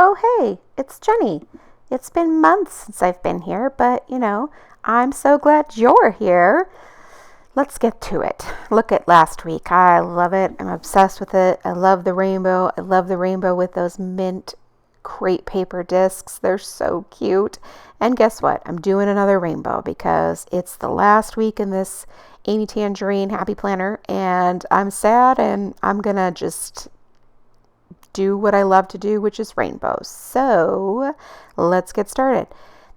Oh, hey, it's Jenny. It's been months since I've been here, but I'm so glad you're here. Let's get to it. Look at last week. I love it. I'm obsessed with it. I love the rainbow. I love the rainbow with those mint crepe paper discs. They're so cute. And guess what? I'm doing another rainbow because it's the last week in this Amy Tangerine Happy Planner, and I'm sad, and I'm going to just do what I love to do, which is rainbows. So let's get started.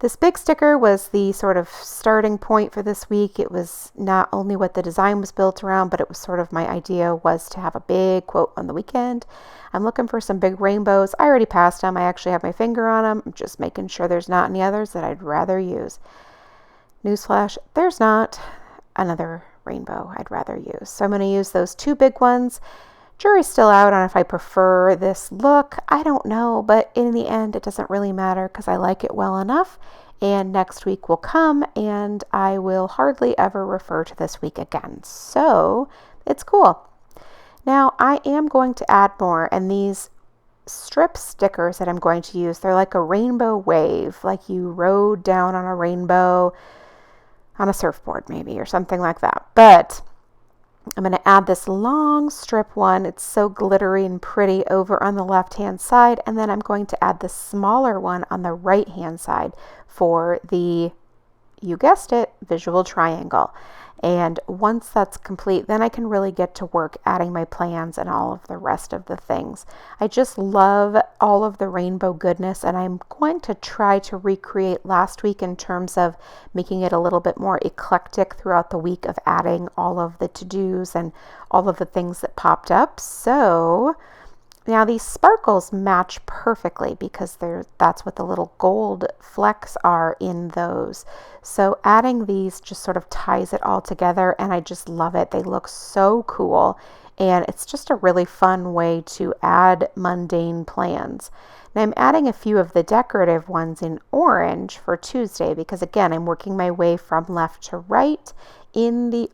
This big sticker was the sort of starting point for this week. It was not only what the design was built around, but it was sort of my idea was to have a big quote on the weekend. I'm looking for some big rainbows. I already passed them. I actually have my finger on them. I'm just making sure there's not any others that I'd rather use. Newsflash, there's not another rainbow I'd rather use. So I'm going to use those two big ones. Jury's still out on if I prefer this look. I don't know, but in the end, it doesn't really matter because I like it well enough. And next week will come, and I will hardly ever refer to this week again. So it's cool. Now, I am going to add more, and these strip stickers that I'm going to use, they're like a rainbow wave, like you rode down on a rainbow on a surfboard maybe, or something like that. But I'm going to add this long strip one. It's so glittery and pretty over on the left-hand side. And then I'm going to add the smaller one on the right-hand side for the, you guessed it, visual triangle. And once that's complete, then I can really get to work adding my plans and all of the rest of the things. I just love all of the rainbow goodness, and I'm going to try to recreate last week in terms of making it a little bit more eclectic throughout the week of adding all of the to-dos and all of the things that popped up. So now these sparkles match perfectly because that's what the little gold flecks are in those. So adding these just sort of ties it all together, and I just love it. They look so cool, and it's just a really fun way to add mundane plans. Now I'm adding a few of the decorative ones in orange for Tuesday because, again, I'm working my way from left to right in the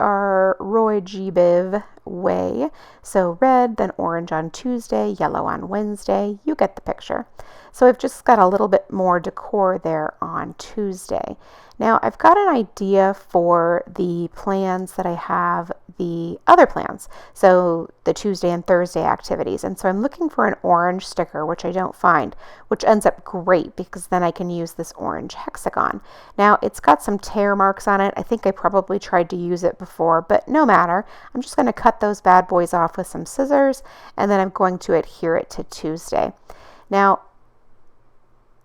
Roy G. Biv way. So red, then orange on Tuesday, yellow on Wednesday. You get the picture. So I've just got a little bit more decor there on Tuesday. Now I've got an idea for the plans that I have, the other plans. So the Tuesday and Thursday activities. And so I'm looking for an orange sticker, which I don't find, which ends up great because then I can use this orange hexagon. Now it's got some tear marks on it. I think I probably tried to use it before, but no matter. I'm just going to cut those bad boys off with some scissors, and then I'm going to adhere it to Tuesday. Now,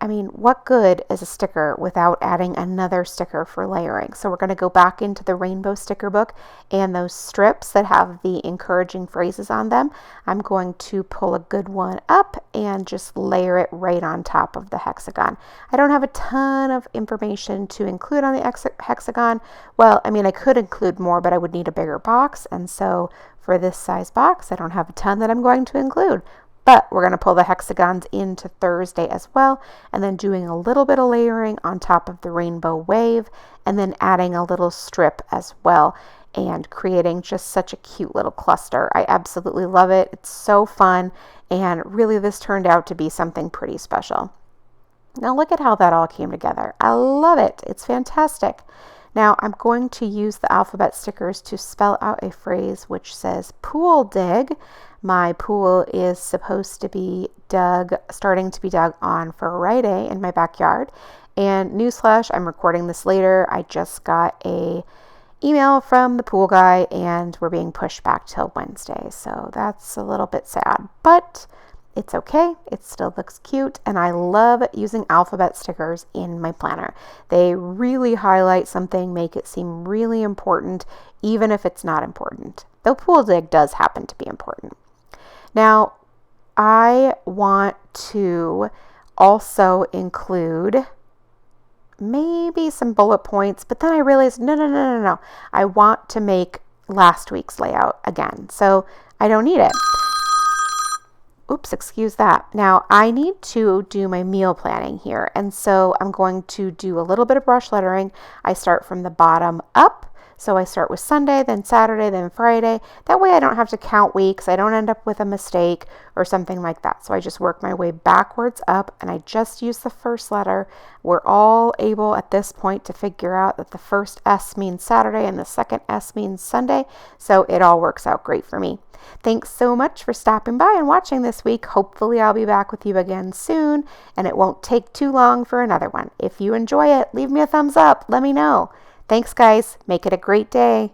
I mean, what good is a sticker without adding another sticker for layering? So we're going to go back into the rainbow sticker book, and those strips that have the encouraging phrases on them, I'm going to pull a good one up and just layer it right on top of the hexagon. I don't have a ton of information to include on the hexagon. Well, I mean, I could include more, but I would need a bigger box. And so for this size box, I don't have a ton that I'm going to include. But we're going to pull the hexagons into Thursday as well, and then doing a little bit of layering on top of the rainbow wave, and then adding a little strip as well, and creating just such a cute little cluster. I absolutely love it. It's so fun, and really this turned out to be something pretty special. Now look at how that all came together. I love it. It's fantastic. Now I'm going to use the alphabet stickers to spell out a phrase which says pool dig. My pool is supposed to be starting to be dug on Friday in my backyard. And newsflash, I'm recording this later. I just got a email from the pool guy, and we're being pushed back till Wednesday. So that's a little bit sad, but it's okay. It still looks cute, and I love using alphabet stickers in my planner. They really highlight something, make it seem really important, even if it's not important. Though pool dig does happen to be important. Now, I want to also include maybe some bullet points, but then I realized, no. I want to make last week's layout again, so I don't need it. Oops, excuse that. Now, I need to do my meal planning here, and so I'm going to do a little bit of brush lettering. I start from the bottom up. So I start with Sunday, then Saturday, then Friday. That way I don't have to count weeks. I don't end up with a mistake or something like that. So I just work my way backwards up and I just use the first letter. We're all able at this point to figure out that the first S means Saturday and the second S means Sunday. So it all works out great for me. Thanks so much for stopping by and watching this week. Hopefully I'll be back with you again soon, and it won't take too long for another one. If you enjoy it, leave me a thumbs up. Let me know. Thanks, guys. Make it a great day.